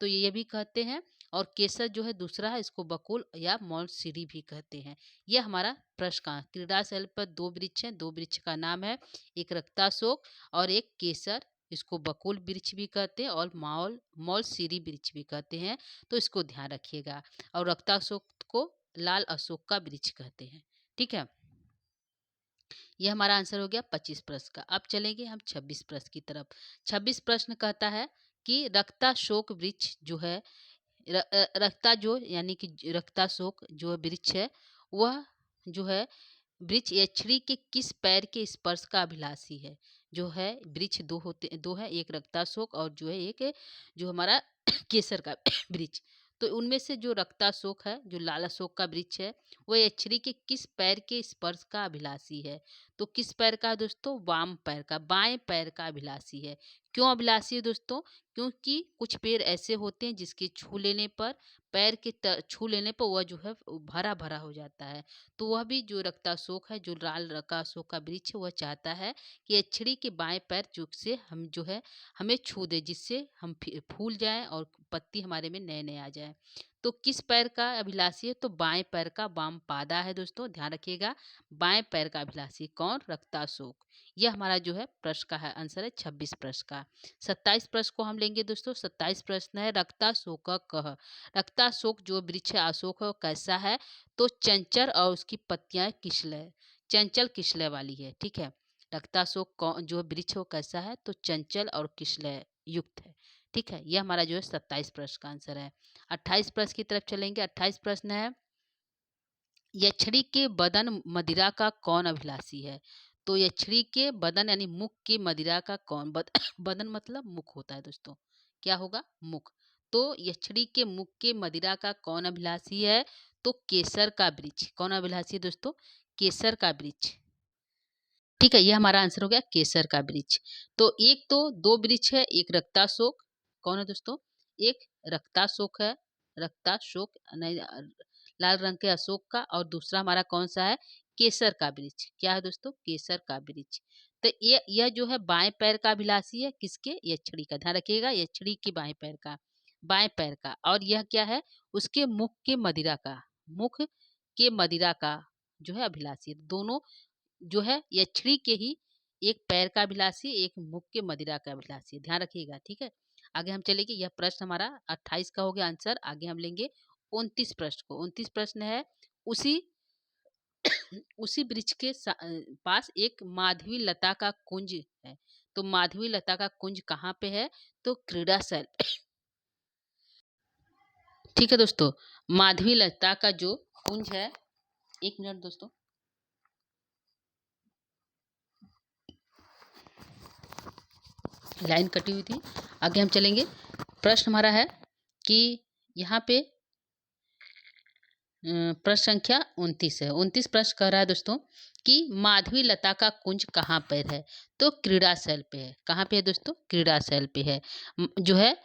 तो ये भी कहते हैं। और केसर जो है दूसरा है, इसको बकुल या मौलसिरी भी कहते हैं। यह हमारा प्रश्न का क्रीड़ा शैल पर दो वृक्ष हैं, दो वृक्ष का नाम है एक रक्ताशोक और एक केसर। इसको बकुल वृक्ष भी कहते हैं और मौलसिरी वृक्ष भी कहते हैं, तो इसको ध्यान रखिएगा। और रक्ताशोक को लाल अशोक का वृक्ष कहते हैं। ठीक है, यह हमारा आंसर हो गया 25 प्रश्न का। अब चलेंगे हम 26 प्रश्न की तरफ। 26 प्रश्न कहता है कि रक्ताशोक वृक्ष जो है रक्ता जो यानी कि रक्ताशोक जो वृक्ष है वह जो है वृक्ष यक्षिणी के किस पैर के स्पर्श का अभिलाषी है? जो है वृक्ष दो है, एक रक्ताशोक और जो है एक जो हमारा केसर का वृक्ष। तो उनमें से जो रक्ताशोक है, जो लाल अशोक का वृक्ष है, वह यक्षिणी के किस पैर के स्पर्श का अभिलाषी है? तो किस पैर का है दोस्तों? वाम पैर का, बाएं पैर का अभिलाषी है। क्यों अभिलाषी है दोस्तों? क्योंकि कुछ पैर ऐसे होते हैं जिसके छू लेने पर पैर के छू लेने पर वह जो है भरा भरा हो जाता है। तो वह भी जो रक्ताशोक है, जो लाल रक्ताशोक का वृक्ष है, वह चाहता है कि यक्षिणी के बाएं पैर से हम जो है हमें छू दे, जिससे हम फूल जाएं और पत्ती हमारे में नए नए आ जाए। तो किस पैर का अभिलाषी है? तो बाएं पैर का, वाम पादा है दोस्तों, ध्यान रखिएगा। बाएं पैर का अभिलाषी कौन? रक्ताशोक। यह हमारा जो है प्रश्न का है आंसर है 26 प्रश्न का। 27 प्रश्न को हम लेंगे दोस्तों। 27 प्रश्न है रक्ताशोक कह। रक्ताशोक जो वृक्ष है अशोक है, कैसा है? तो चंचल और उसकी पत्तियां किशलय, चंचल किशलय वाली है। ठीक है, रक्ताशोक जो वृक्ष है वो कैसा है? तो चंचल और किशलय युक्त है। ठीक है, यह हमारा जो है 27 प्रश्न का आंसर है। 28 प्रश्न की तरफ चलेंगे। 28 प्रश्न है यक्षिणी के बदन मदिरा का कौन अभिलाषी है? तो यक्षिणी के बदन यानी मुख के मदिरा का कौन बदन मतलब मुख होता है दोस्तों, क्या होगा? मुख। तो यक्षिणी के मुख के मदिरा का कौन अभिलाषी है? तो केसर का वृक्ष। कौन अभिलाषी है दोस्तों? केसर का वृक्ष। ठीक है, ये हमारा आंसर हो गया केसर का वृक्ष। तो एक तो दो वृक्ष है, एक रक्ताशोक कौन है दोस्तों? एक रक्ताशोक है, रक्ताशोक नहीं, लाल रंग के अशोक का, और दूसरा हमारा कौन सा है? केसर का वृक्ष। क्या है दोस्तों? केसर का वृक्ष। तो यह जो है बाएं पैर का अभिलाषी है, किसके? यक्षिणी का। ध्यान रखिएगा, यक्षिणी के बाएं पैर का, बाएं पैर का। और यह क्या है? उसके मुख के मदिरा का, मुख के मदिरा का जो है अभिलाषी। दोनों जो है यक्षिणी के ही एक पैर का अभिलाषी, एक मुख के मदिरा का अभिलाषी। ध्यान रखिएगा। ठीक है, आगे हम चलेंगे। यह प्रश्न हमारा 28 का हो गया आंसर। आगे हम लेंगे 29 प्रश्न को। 29 प्रश्न है उसी उसी वृक्ष के पास एक माधवी लता का कुंज है। तो माधवी लता का कुंज कहाँ पे है? तो क्रीड़ा शैल। ठीक है दोस्तों, माधवी लता का जो कुंज है, एक मिनट दोस्तों, लाइन कटी हुई थी। आगे हम चलेंगे। प्रश्न हमारा है कि यहाँ पे प्रश्न संख्या 29 है। 29 प्रश्न कह रहा है दोस्तों कि माधवी लता का कुंज कहाँ पर है? तो क्रीड़ा शैल पे है। कहाँ पे है दोस्तों? क्रीड़ा शैल पे है। जो है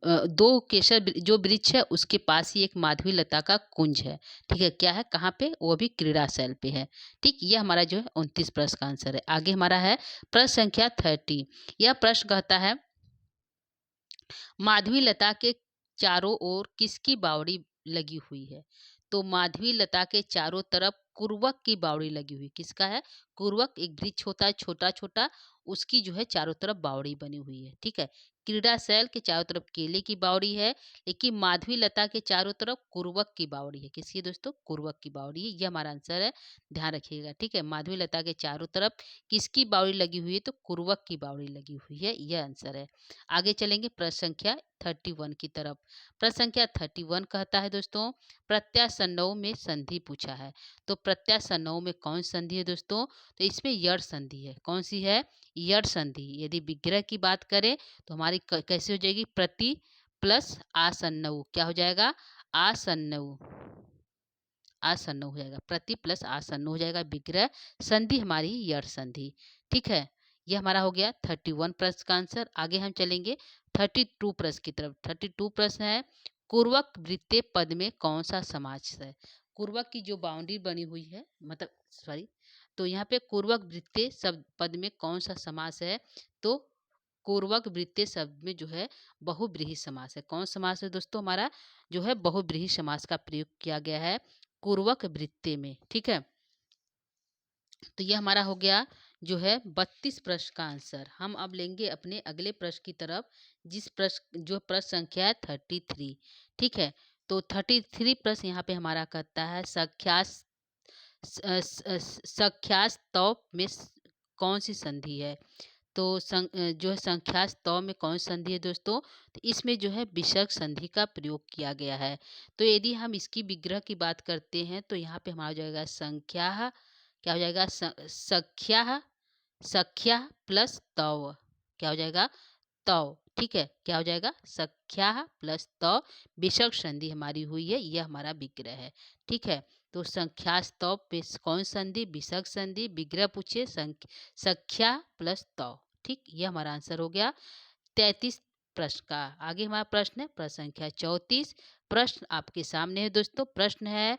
दो केसर जो वृक्ष है उसके पास ही एक माधवी लता का कुंज है। ठीक है, क्या है? कहाँ पे? वो भी क्रीड़ा शैल पे है। ठीक, ये हमारा जो है 29 प्रश्न का आंसर है। आगे हमारा है प्रश्न संख्या 30। यह प्रश्न कहता है माधवी लता के चारों ओर किसकी बावड़ी लगी हुई है? तो माधवी लता के चारों तरफ कुर्वक की बावड़ी लगी हुई। किसका है? कुर्वक एक वृक्ष होता है छोटा छोटा, उसकी जो है चारों तरफ बावड़ी बनी हुई है। ठीक है, क्रीड़ा शैल के चारों तरफ केले की बावड़ी है, लेकिन माधवी लता के चारों तरफ कुर्वक की बावड़ी है। किसकी है दोस्तों? कुर्वक की बावड़ी है। यह हमारा आंसर है, ध्यान रखिएगा। ठीक है, माधवी लता के चारों तरफ किसकी बावड़ी लगी हुई है? तो कुर्वक की बावड़ी लगी हुई है, यह आंसर है। आगे चलेंगे प्रश्न संख्या 31 की तरफ। प्रश्न संख्या 31 कहता है दोस्तों प्रत्यासन्नों में संधि पूछा है। तो प्रत्यासन्नों में कौन संधि है दोस्तों? तो इसमें यड़ संधि है। कौन सी है? यड़ संधि। यदि विग्रह की बात करें तो हमारी कैसे हो जाएगी? प्रति प्लस आसन्नौ। क्या हो जाएगा? आसन्नौ। आसन्न हो जाएगा, प्रति प्लस आसन्न हो जाएगा। विग्रह संधि हमारी यड़ संधि। ठीक है, यह हमारा हो गया 31 प्रश्न का आंसर। आगे हम चलेंगे 32 प्रश्न की तरफ। 32 प्रश्न है, पूर्वक वृत्तीय पद में कौन सा समास है? पूर्वक की जो बाउंड्री बनी हुई है, मतलब सॉरी, तो यहाँ पे पूर्वक वृत्तीय शब्द पद में कौन सा समास है? तो पूर्वक वृत्तीय शब्द में जो है बहुव्रीहि समास है। कौन समास है दोस्तों? हमारा जो है बहुव्रीहि समास का प्रयोग किया गया है पूर्वक वृत्तीय में। ठीक है, तो ये हमारा हो गया जो है 32 प्रश्न का आंसर। हम अब लेंगे अपने अगले प्रश्न की तरफ, जिस प्रश्न जो प्रश्न संख्या है 33। ठीक है, तो 33 प्रश्न यहाँ पे हमारा कहता है संख्यास तौ में कौन सी संधि है? तो जो है संख्यास तौ में कौन सी संधि है दोस्तों? तो इसमें जो है विसर्ग संधि का प्रयोग किया गया है। तो यदि हम इसकी विग्रह की बात करते हैं तो यहाँ पे हमारा हो जाएगा संख्या, क्या हो जाएगा? सख्या, सख्या प्लस तौ, क्या हो जाएगा? तौ। ठीक है, क्या हो जाएगा? सख्या प्लस तौ, विसर्ग संधि हमारी हुई है, यह हमारा विग्रह है। ठीक है, तो संख्यास्तव पे कौन संधि? विसर्ग संधि। विग्रह पूछे सख्या प्लस तौ। ठीक, ये हमारा आंसर हो गया 33 प्रश्न का। आगे हमारा प्रश्न है प्रश्न संख्या 34। प्रश्न आपके सामने है दोस्तों। प्रश्न है,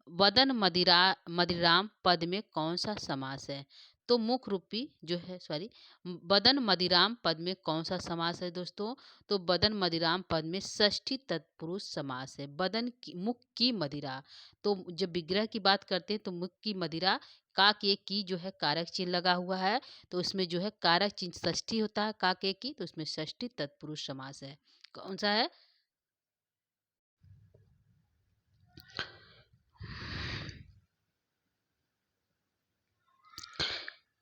वदन मदिराम पद में कौन सा समास है? तो मुख्य रूपी जो है सॉरी, बदन मदिराम पद में कौन सा समास है दोस्तों? तो बदन मदिराम पद में षष्ठी तत्पुरुष समास है। बदन की, मुख की मदिरा, तो जब विग्रह की बात करते हैं तो मुख की मदिरा, का के की जो है कारक चिन्ह लगा हुआ है, तो उसमें जो है कारक चिन्ह षष्ठी होता है का के की, तो उसमें षष्ठी तत्पुरुष समास है। कौन सा है?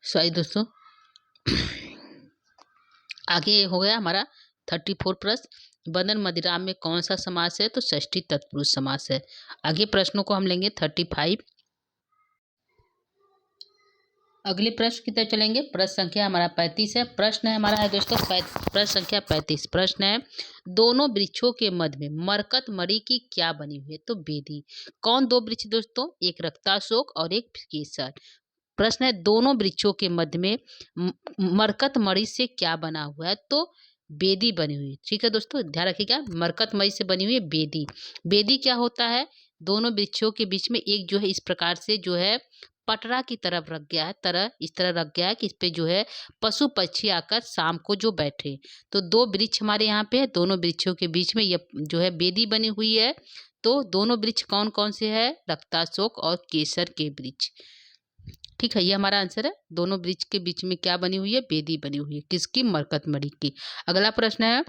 सॉरी दोस्तों, आगे हो गया हमारा 34 प्रश्न, बदन मदिराम में कौन सा समास है? तो षष्ठी तत्पुरुष समास है। आगे प्रश्नों को हम लेंगे 35। अगले प्रश्न की तरफ चलेंगे। प्रश्न संख्या हमारा 35 है। प्रश्न है हमारा है दोस्तों प्रश्न संख्या 35। प्रश्न है, दोनों वृक्षों के मध्य में मरकत मणि की क्या बनी हुई है? तो बेदी। कौन दो वृक्ष दोस्तों? एक रक्ताशोक और एक केसर। प्रश्न है, दोनों वृक्षों के मध्य में मरकत मणि से क्या बना हुआ है? तो बेदी बनी हुई। ठीक है दोस्तों, ध्यान रखिएगा, मरकत मणि से बनी हुई है बेदी। बेदी क्या होता है? दोनों वृक्षों के बीच में एक जो है इस प्रकार से जो है पटरा की तरफ रख गया है, तरह इस तरह रख गया है कि इस पे जो है पशु पक्षी आकर शाम को जो बैठे। तो दो वृक्ष हमारे यहाँ पे है, दोनों वृक्षों के बीच में ये जो है बेदी बनी हुई है। तो दोनों वृक्ष कौन कौन से है? रक्ताशोक और केसर के वृक्ष। ठीक है, ये हमारा आंसर है। दोनों वृक्ष के बीच में क्या बनी हुई है? बेदी बनी हुई है। किसकी? मरकत मणि की। अगला प्रश्न है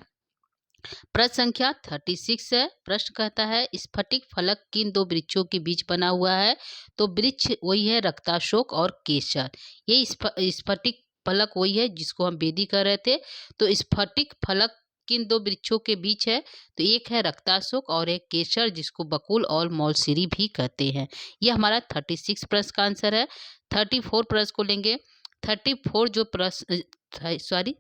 प्रश्न संख्या 36 है। प्रश्न कहता है, स्फटिक फलक किन दो वृक्षों के बीच बना हुआ है? तो वृक्ष वही है रक्ताशोक और केसर। ये स्फटिक फलक वही है जिसको हम बेदी कर रहे थे। तो स्फटिक फलक किन दो वृक्षों के बीच है? तो एक है रक्ताशोक और एक केसर, जिसको बकुल और मौलसिरी भी कहते हैं। यह हमारा 36 प्रश्न का आंसर है। 34 प्रश्न को लेंगे। 34 जो प्रश्न सॉरी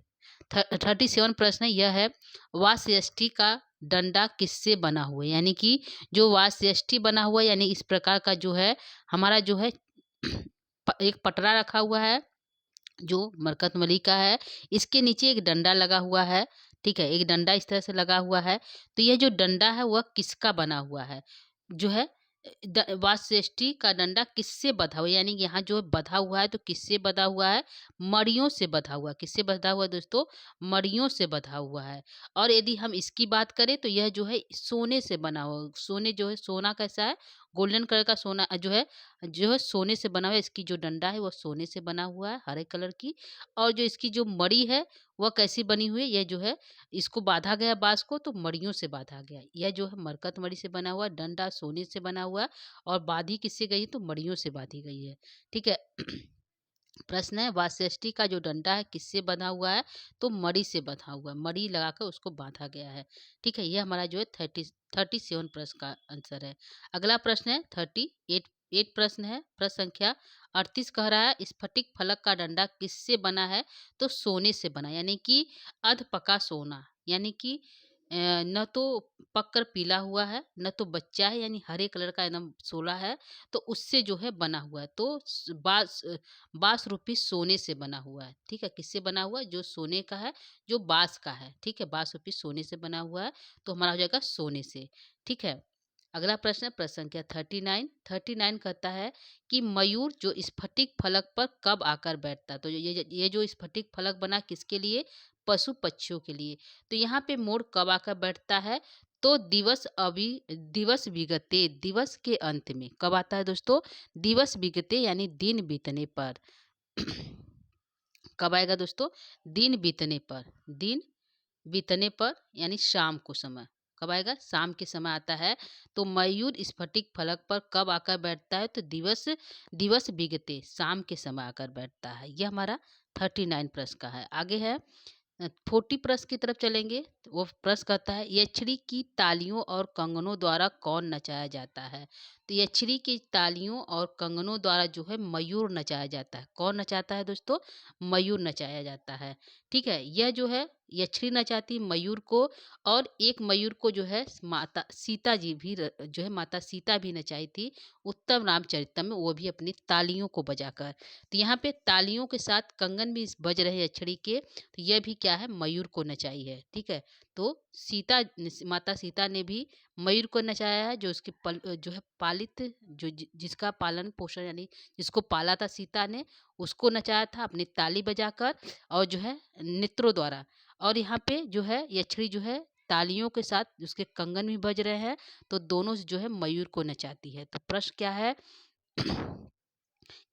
37 प्रश्न है, यह है, वासयष्टि का डंडा किससे बना हुआ है? यानी कि जो वासयष्टि बना हुआ है, यानी इस प्रकार का जो है हमारा जो है एक पटरा रखा हुआ है जो मरकत मणि का है। इसके नीचे एक डंडा लगा हुआ है। ठीक है, एक डंडा इस तरह से लगा हुआ है। तो यह जो डंडा है वह किसका बना हुआ है? जो है वासश्रेष्ठी का डंडा किससे बधा हुआ है? यानी यहाँ जो बधा हुआ है तो किससे बधा हुआ है? मड़ियों से बधा हुआ है। किससे बधा हुआ है दोस्तों? मड़ियों से बधा हुआ है। और यदि हम इसकी बात करें तो यह जो है सोने से बना हुआ, सोने जो है, सोना कैसा है? गोल्डन कलर का सोना जो है सोने से बना हुआ है। इसकी जो डंडा है वह सोने से बना हुआ है, हरे कलर की। और जो इसकी जो मड़ी है वह कैसी बनी हुई है? यह जो है इसको बांधा गया बांस को तो मड़ियों से बांधा गया। यह जो है मरकत मणि से बना हुआ डंडा सोने से बना हुआ है, और बांधी किससे गई है? तो मड़ियों से बांधी गई है। ठीक है। प्रश्न है, वासष्ठी का जो डंडा है किससे बंधा हुआ है? तो मड़ी से बंधा हुआ है, मड़ी लगाकर उसको बांधा गया है। ठीक है, ये हमारा जो है 37 प्रश्न का आंसर है। अगला प्रश्न है 38 प्रश्न है। प्रश्न संख्या 38 कह रहा है, स्फटिक फलक का डंडा किससे बना है? तो सोने से बना, यानी कि अध पका सोना, यानी कि न तो पककर पीला हुआ है, न तो बच्चा है यानी हरे कलर का एकदम शोला है, तो उससे जो है बना हुआ है। तो बाँस रूपी सोने से बना हुआ है, ठीक है? किससे बना हुआ है? जो सोने का है, जो बाँस का है, ठीक है? बाँस रूपी सोने से बना हुआ है, तो हमारा हो जाएगा सोने से, ठीक है? अगला प्रश्न है प्रश्न संख्या 39। 39 कहता है कि मयूर जो स्फटिक फलक पर कब आकर बैठता है? तो ये जो स्फटिक फलक बना किसके लिए? पशु पक्षियों के लिए। तो यहाँ पे मोर कब आकर बैठता है? तो दिवस विगते, दिवस के अंत में। कब आता है दोस्तों? दिवस विगते यानी दिन बीतने पर। कब आएगा दोस्तों? दिन बीतने पर। दिन बीतने पर यानी शाम को समय। कब आएगा? शाम के समय आता है। तो मयूर स्फटिक फलक पर कब आकर बैठता है? तो दिवस दिवस बीगते, शाम के समय आकर बैठता है। यह हमारा 39 प्रश्न का है। आगे है 40 प्रश्न की तरफ चलेंगे। तो वो प्रश्न कहता है यक्षिणी की तालियों और कंगनों द्वारा कौन नचाया जाता है? तो यक्षिणी की तालियों और कंगनों द्वारा जो है मयूर नचाया जाता है। कौन नचाता है दोस्तों? मयूर नचाया जाता है। ठीक है, यह जो है यक्षिणी नचाती मयूर को, और एक मयूर को जो है माता सीता जी भी जो है माता सीता भी नचाई थी उत्तम रामचरितम में, वो भी अपनी तालियों को बजाकर। तो यहाँ पे तालियों के साथ कंगन भी बज रहे हैं यक्षिणी के, तो यह भी क्या है? मयूर को नचाई है। ठीक है, तो माता सीता ने भी मयूर को नचाया है, जो उसके जो है पालित, जिसका पालन पोषण यानी जिसको पाला था सीता ने, उसको नचाया था अपनी ताली बजाकर और जो है नेत्रों द्वारा। और यहाँ पे जो है यक्षिणी जो है तालियों के साथ उसके कंगन भी बज रहे हैं, तो दोनों से जो है मयूर को नचाती है। तो प्रश्न क्या है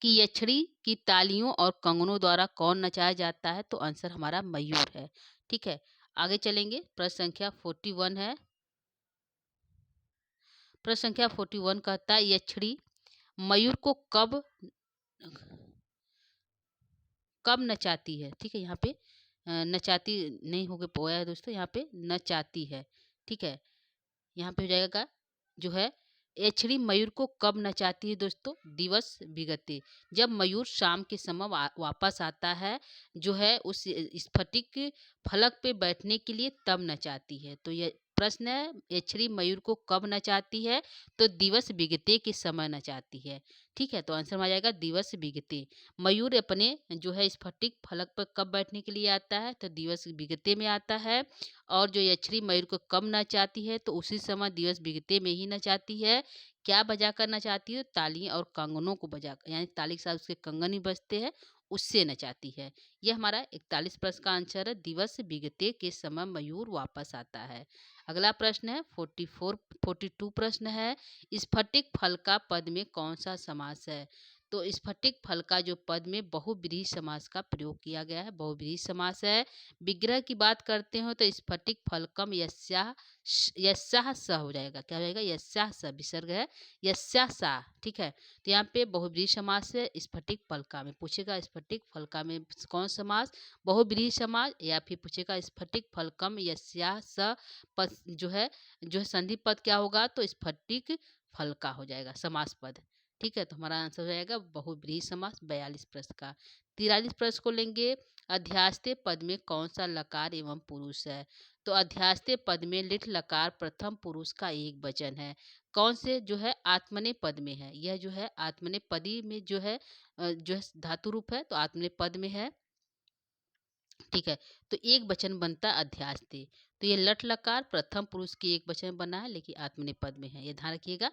कि यक्षिणी की तालियों और कंगनों द्वारा कौन नचाया जाता है? तो आंसर हमारा मयूर है। ठीक है, आगे चलेंगे। प्रश्न संख्या 41 है। प्रश्न संख्या 41 कहता है यक्षिणी मयूर को कब कब नचाती है? ठीक है, यहाँ पे नचाती नहीं हो पोया है दोस्तों, यहाँ पे नचाती है। ठीक है, यहाँ पे हो जाएगा जो है एछड़ी मयूर को कब नचाती है दोस्तों? दिवस विगते, जब मयूर शाम के समय वापस आता है, जो है उस स्फटिक फलक पे बैठने के लिए तब नचाती है। तो ये प्रश्न है एछड़ी मयूर को कब नचाती है? तो दिवस विगते के समय नचाती है। ठीक है, तो आंसर में आ जाएगा दिवस विगते। मयूर अपने जो है स्फटिक फलक पर कब बैठने के लिए आता है? तो दिवस विगते में आता है। और जो यक्षिणी मयूर को कब नचाती है? तो उसी समय दिवस विगते में ही नचाती है। क्या बजाकर नचाती है? ताली और कंगनों को बजाकर, यानी ताली के साथ उसके कंगन ही बजते हैं, उससे नचाती है। यह हमारा 41 प्रश्न का आंसर है। दिवस विगते के समय मयूर वापस आता है। अगला प्रश्न है 42 प्रश्न है। स्फटिक फल का पद में कौन सा समास है? तो स्फटिक फल का जो पद में बहुब्रीहि समास का प्रयोग किया गया है, बहुब्रीहि समास है। विग्रह की बात करते हो तो स्फटिक फलकम यस्याः यस्याः स हो जाएगा। क्या हो जाएगा? यस्याः स विसर्ग है, यस्याः सा। ठीक है, तो यहाँ पे बहुब्रीहि समास है। स्फटिक फलका में पूछेगा स्फटिक फलका में कौन समास? बहुब्रीहि समास, या फिर पूछेगा स्फटिक फलकम यस्याः स पद जो है संधि पद क्या होगा? तो स्फटिक फलका हो जाएगा समास पद। ठीक है, तो हमारा आंसर हो जाएगा बहुब्रीहि समास 42 प्रश्न का। 43 प्रश्न को लेंगे। अध्यास्ते पद में कौन सा लकार एवं पुरुष है? तो अध्यास्ते पद में लिट लकार प्रथम पुरुष का एक वचन है। कौन से? जो है आत्मने पद में है। यह जो है आत्मने पदी में जो है धातु रूप है, तो आत्मने पद में है। ठीक है, तो एक वचन बनता है अध्यास्ते। तो ये लट लकार प्रथम पुरुष की एक वचन बना है, लेकिन आत्मनेपद में है, ये ध्यान रखिएगा।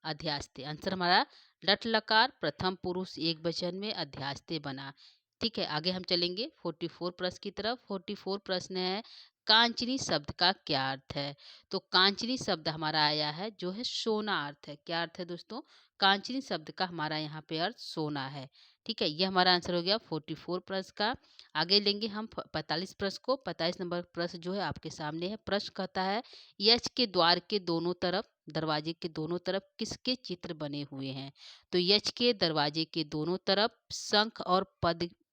अध्यास्ते आंसर हमारा लट लकार प्रथम पुरुष एक वचन में अध्यास्ते बना। ठीक है, आगे हम चलेंगे 44 प्रश्न की तरफ। 44 प्रश्न है कांचनी शब्द का क्या अर्थ है? तो कांचनी शब्द हमारा आया है जो है सोना अर्थ है। क्या अर्थ है दोस्तों? कांचनी शब्द का हमारा यहाँ पे अर्थ सोना है। ठीक है, ये हमारा आंसर हो गया 44 प्रश्न का। आगे लेंगे हम 45 प्रश्न को। 45 नंबर प्रश्न जो है आपके सामने है। प्रश्न कहता है यक्ष के द्वार के दोनों तरफ, दरवाजे के दोनों तरफ किसके चित्र बने हुए हैं? तो यक्ष के दरवाजे के दोनों तरफ शंख और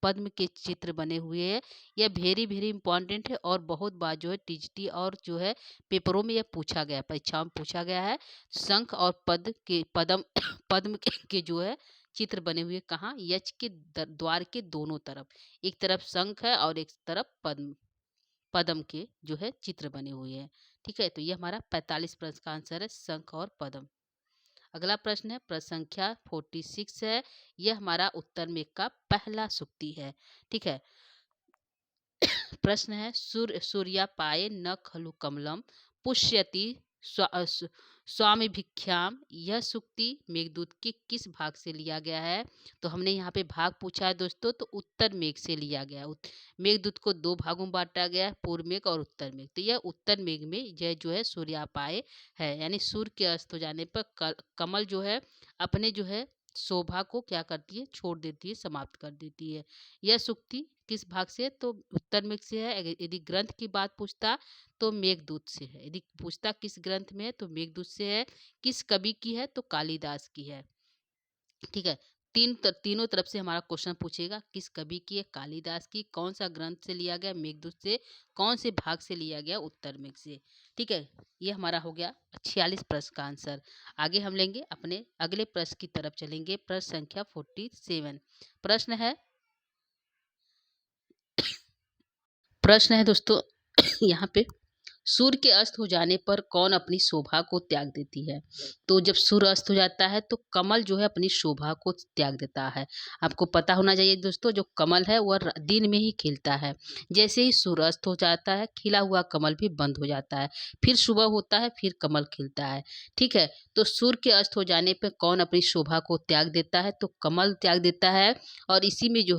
पद्म के चित्र बने हुए हैं। यह वेरी वेरी इंपॉर्टेंट है और बहुत बार जो है टीजीटी और जो है पेपरों में यह पूछा गया, परीक्षाओं में पूछा गया है। शंख और पद्म पद्म के जो है चित्र बने हुए कहाँ? यक्ष के द्वार के दोनों तरफ। एक तरफ शंख है और एक तरफ पद्म पद्म के जो है चित्र बने हुए हैं। ठीक है, तो ये हमारा 45 प्रश्न का आंसर है, शंख और पद्म। अगला प्रश्न है, प्रश्न संख्या 46 है। यह हमारा उत्तर में का पहला सूक्ति है। ठीक है, प्रश्न है, सूर्यापाये न खलु कमलम पुष्यति स्वामी भिक्षाम। यह सूक्ति मेघदूत के किस भाग से लिया गया है? तो हमने यहाँ पे भाग पूछा है दोस्तों, तो उत्तर मेघ से लिया गया है। मेघदूत को दो भागों में बांटा गया है, पूर्व मेघ और उत्तर मेघ। तो यह उत्तर मेघ में यह जो है सूर्यापाय है, यानी सूर्य के अस्त हो जाने पर कमल जो है अपने जो है शोभा को क्या करती है, छोड़ देती है, समाप्त कर देती है। यह सूक्ति किस भाग से है? तो उत्तर मेघ से है। यदि ग्रंथ की बात पूछता तो मेघदूत से है। यदि पूछता किस ग्रंथ में है तो मेघदूत से है। किस कवि की है? तो कालिदास की है। ठीक है, तीनों तरफ से हमारा क्वेश्चन पूछेगा, किस कवि की है? कालिदास की। कौन सा ग्रंथ से लिया गया? मेघदूत से। कौन से भाग से लिया गया? उत्तर मेघ से। ठीक है, ये हमारा हो गया 46 प्रश्न का आंसर। आगे हम लेंगे अपने अगले प्रश्न की तरफ चलेंगे, प्रश्न संख्या 47। प्रश्न है दोस्तों यहाँ पे, सूर्य के अस्त हो जाने पर कौन अपनी शोभा को त्याग देती है? तो जब सूर्य अस्त हो जाता है तो कमल जो है अपनी शोभा को त्याग देता है। आपको पता होना चाहिए दोस्तों, जो कमल है वह दिन में ही खिलता है। जैसे ही सूर्य अस्त हो जाता है, खिला हुआ कमल भी बंद हो जाता है, फिर सुबह होता है, फिर कमल खिलता है। ठीक है, तो सूर्य के अस्त हो जाने पर कौन अपनी शोभा को त्याग देता है? तो कमल त्याग देता है। और इसी में जो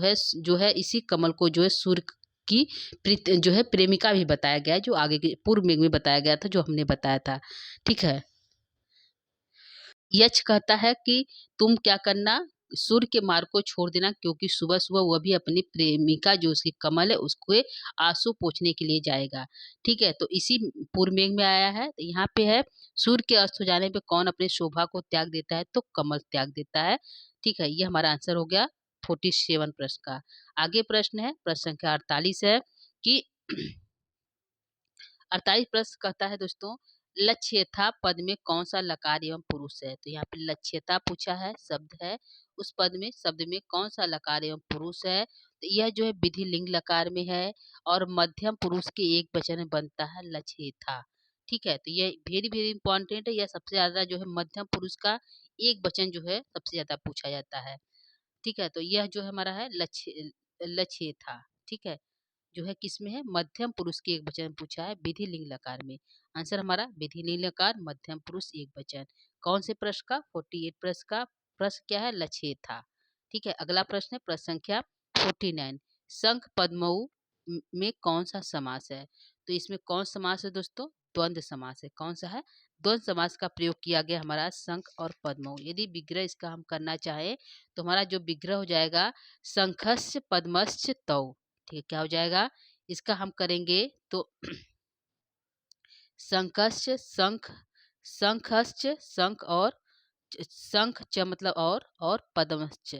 है इसी कमल को जो है सूर्य की जो है प्रेमिका भी बताया गया है, जो आगे के पूर्व मेघ में बताया गया था, जो हमने बताया था। ठीक है, यक्ष कहता है कि तुम क्या करना, सूर्य के मार्ग को छोड़ देना, क्योंकि सुबह सुबह वह भी अपनी प्रेमिका जो उसकी कमल है उसको आंसू पोंछने के लिए जाएगा। ठीक है, तो इसी पूर्व मेघ में आया है। तो यहाँ पे है, सूर्य के अस्त हो जाने पे कौन अपने शोभा को त्याग देता है? तो कमल त्याग देता है। ठीक है, ये हमारा आंसर हो गया 47 प्रश्न का। आगे प्रश्न है, प्रश्न संख्या 48 है कि 48 प्रश्न कहता है दोस्तों, लक्ष्यथा पद में कौन सा लकार एवं पुरुष है? तो यहाँ पे लक्ष्यता पूछा है, शब्द है, उस पद में शब्द में कौन सा लकार एवं पुरुष है? तो यह जो है विधि लिंग लकार में है और मध्यम पुरुष के एक वचन में बनता है लक्ष्यथा। ठीक है, तो ये वेरी वेरी इंपॉर्टेंट है। यह सबसे ज्यादा जो है मध्यम पुरुष का एक वचन जो है सबसे ज्यादा पूछा जाता है। ठीक है, तो यह जो है हमारा है लक्ष्यथा। ठीक है, जो है किसमें है? मध्यम पुरुष के एक वचन पूछा है, विधि लिंग लकार में। आंसर हमारा विधि लिंग लकार मध्यम पुरुष एक वचन। कौन से प्रश्न का? 48 प्रश्न का। प्रश्न क्या है? लक्ष्य था। ठीक है, अगला प्रश्न है प्रश्न संख्या 49। शंख पद्मऊ में कौन सा समास है? तो इसमें कौन समास है दोस्तों? द्वंद्व समास है। कौन सा है? द्वंद्व समास का प्रयोग किया गया हमारा शंख और पद्मऊ। यदि विग्रह इसका हम करना चाहे तो हमारा जो विग्रह हो जाएगा, शंखस्य पद्मश्च तौ। ठीक है, क्या हो जाएगा? इसका हम करेंगे तो शंखस्य शंख, शंखस्य शंख और शंख च मतलब और पद्मश्च।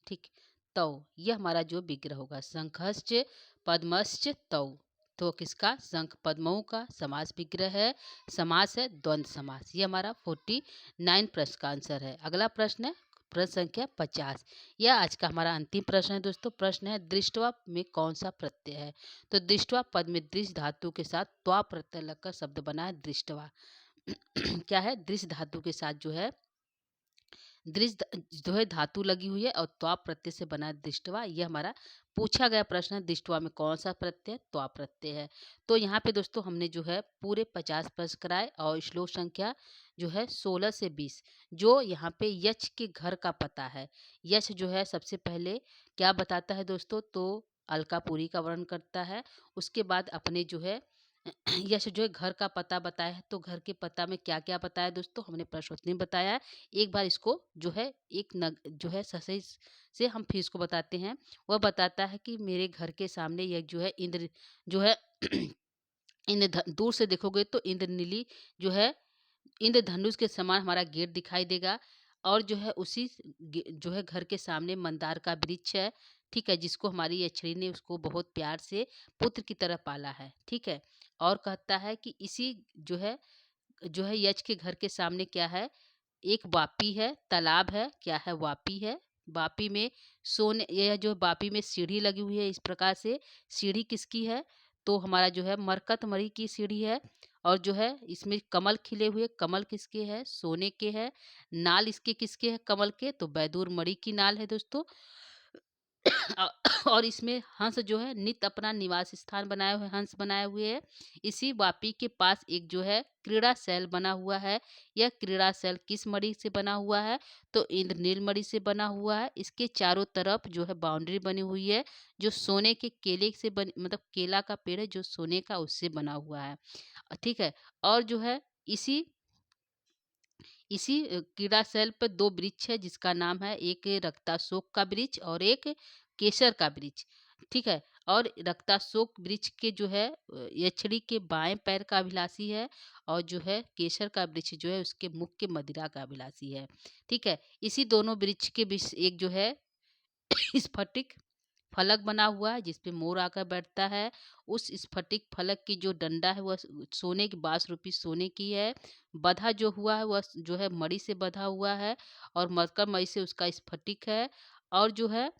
ठीक, तौ, यह हमारा जो विग्रह होगा, शंखश्च पद्मश्च तौ। तो किसका? शंख पद्मों का समास विग्रह है, समास है द्वंद्व समास। ये हमारा 49 प्रश्न का आंसर है। अगला प्रश्न है प्रश्न संख्या 50। यह आज का हमारा अंतिम प्रश्न है दोस्तों। प्रश्न है, दृष्टवा में कौन सा प्रत्यय है? तो दृष्टवा पद में दृष्ट धातु के साथ त्वा प्रत्यय लगकर शब्द बना है दृष्टवा। क्या है? दृष्ट धातु के साथ जो है जो है धातु लगी हुई है और त्वा प्रत्यय से बना है दृष्टवा। यह हमारा पूछा गया प्रश्न है, दृष्टवा में कौन सा प्रत्यय? त्वा प्रत्यय है। तो यहाँ पे दोस्तों हमने जो है पूरे 50 प्रश्न कराए और श्लोक संख्या जो है 16 से 20। जो यहाँ पे यक्ष के घर का पता है, यक्ष जो है सबसे पहले क्या बताता है दोस्तों? तो अलकापुरी का वर्णन करता है। उसके बाद अपने जो है यश जो है घर का पता बताया है। तो घर के पता में क्या क्या बताया दोस्तों? हमने प्रश्नोत्तरी में बताया है। एक बार इसको जो है एक नग जो है सही से हम फिर इसको बताते हैं। वह बताता है कि मेरे घर के सामने यह जो है इंद्र जो है दूर से देखोगे तो इंद्रनीली जो है इंद्रधनुष के समान हमारा गेट दिखाई देगा। और जो है उसी जो है घर के सामने मंदार का वृक्ष है। ठीक है, जिसको हमारी यक्षिणी ने उसको बहुत प्यार से पुत्र की तरह पाला है। ठीक है, और कहता है कि इसी जो है यक्ष के घर के सामने क्या है? एक वापी है, तालाब है। क्या है? वापी है, वापी में सोने, यह जो वापी में सीढ़ी लगी हुई है इस प्रकार से, सीढ़ी किसकी है? तो हमारा जो है मरकतमणि की सीढ़ी है। और जो है इसमें कमल खिले हुए, कमल किसके है? सोने के है। नाल इसके किसके है कमल के? तो बैदूर मणि की नाल है दोस्तों। अ, और इसमें हंस जो है नित अपना निवास स्थान बनाए हुए, हंस बनाए हुए है। इसी वापी के पास एक जो है क्रीड़ा शैल बना हुआ है। यह क्रीड़ा शैल किस मणि से बना हुआ है? तो इंद्रनील मणि से बना हुआ है। इसके चारों तरफ जो है बाउंड्री बनी हुई है, जो सोने के केले से बनी, मतलब केला का पेड़ है जो सोने का, उससे बना हुआ है। ठीक है। और जो है इसी इसी क्रीड़ाशैल पे 2 वृक्ष है जिसका नाम है, एक रक्ताशोक का वृक्ष और एक केसर का वृक्ष। ठीक है। और रक्ताशोक वृक्ष के जो है यछड़ी के बाएं पैर का अभिलाषी है, और जो है केसर का वृक्ष जो है उसके मुख के मदिरा का अभिलाषी है। ठीक है। इसी दोनों वृक्ष के बीच एक जो है स्फटिक फलक बना हुआ है जिसपे मोर आकर बैठता है। उस स्फटिक फलक की जो डंडा है वह सोने की, बांस रूपी सोने की है। बधा जो हुआ है वह जो है मणि से बधा हुआ है, और मरकत मणि से उसका स्फटिक है। और जो है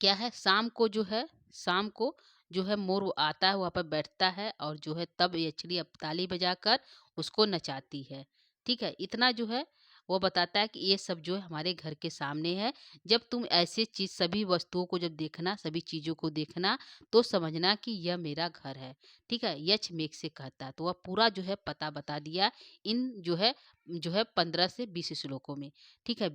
क्या है, शाम को जो है मोर वो आता है, वहाँ पर बैठता है, और जो है तब ये चिड़ी अब ताली बजाकर उसको नचाती है। ठीक है। इतना जो है वो बताता है कि ये सब जो है हमारे घर के सामने है। जब तुम ऐसे चीज, सभी वस्तुओं को जब देखना, सभी चीजों को देखना, तो समझना कि यह मेरा घर है। ठीक है। यक्ष मेघ से कहता है, तो वह पूरा जो है पता बता दिया इन जो है 15 से 20 श्लोकों में। ठीक है।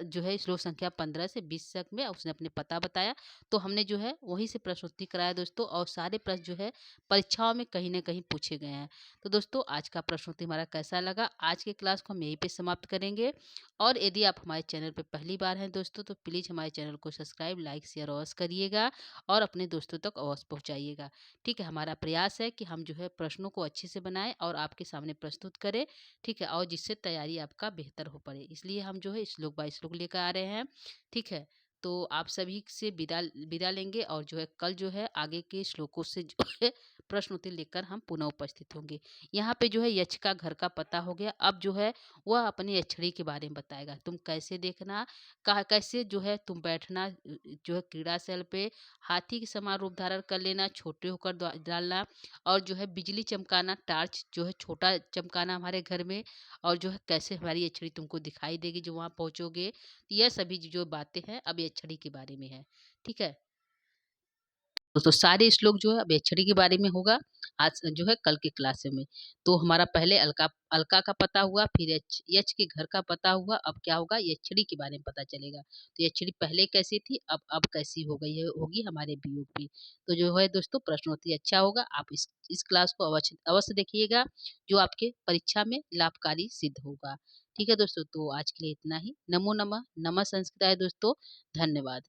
जो है श्लोक संख्या 15 से 20 तक में उसने अपने पता बताया। तो हमने जो है वहीं से प्रश्न उत्तर कराया दोस्तों, और सारे प्रश्न जो है परीक्षाओं में कहीं ना कहीं पूछे गए हैं। तो दोस्तों आज का प्रश्न उत्तर हमारा कैसा लगा? आज के क्लास को हम यहीं पे समाप्त करेंगे। और यदि आप हमारे चैनल पर पहली बार हैं दोस्तों, तो प्लीज़ हमारे चैनल को सब्सक्राइब, लाइक, शेयर अवश्य करिएगा, और अपने दोस्तों तक अवश्य पहुँचाइएगा। ठीक है। हमारा प्रयास है कि हम जो है प्रश्नों को अच्छे से बनाएं और आपके सामने प्रस्तुत करें। ठीक है। और जिससे तैयारी आपका बेहतर हो पड़े, इसलिए हम जो है श्लोक बाय श्लोक लेकर आ रहे हैं। ठीक है। तो आप सभी से विदा विदा लेंगे, और जो है कल जो है आगे के श्लोकों से जो है प्रश्न उत्तर लेकर हम पुनः उपस्थित होंगे। यहाँ पे जो है यक्ष का घर का पता हो गया। अब जो है वह अपनी यक्षड़ी के बारे में बताएगा, तुम कैसे देखना, कहा कैसे जो है तुम बैठना, जो है क्रीड़ा शैल पे हाथी के समान रूप धारण कर लेना, छोटे होकर डालना, और जो है बिजली चमकाना, टार्च जो है छोटा चमकाना हमारे घर में, और जो है कैसे हमारी ये छड़ी तुमको दिखाई देगी जो वहाँ पहुँचोगे। तो यह सभी जो बातें हैं अब ये छड़ी के बारे में है। ठीक है। तो सारे श्लोक जो है अब यक्षरी के बारे में होगा आज जो है कल की क्लास में। तो हमारा पहले अलका अलका का पता हुआ, फिर यक्ष के घर का पता हुआ, अब क्या होगा, यक्षरी के बारे में पता चलेगा। तो यक्षरी पहले कैसी थी, अब कैसी हो गई है, होगी हमारे वियोग पे। तो जो है दोस्तों प्रश्नोत्तरी अच्छा होगा, आप इस क्लास को अवश्य अवश्य देखिएगा, जो आपके परीक्षा में लाभकारी सिद्ध होगा। ठीक है दोस्तों, तो आज के लिए इतना ही। नमो नमः, नमः संस्कृताय दोस्तों। धन्यवाद।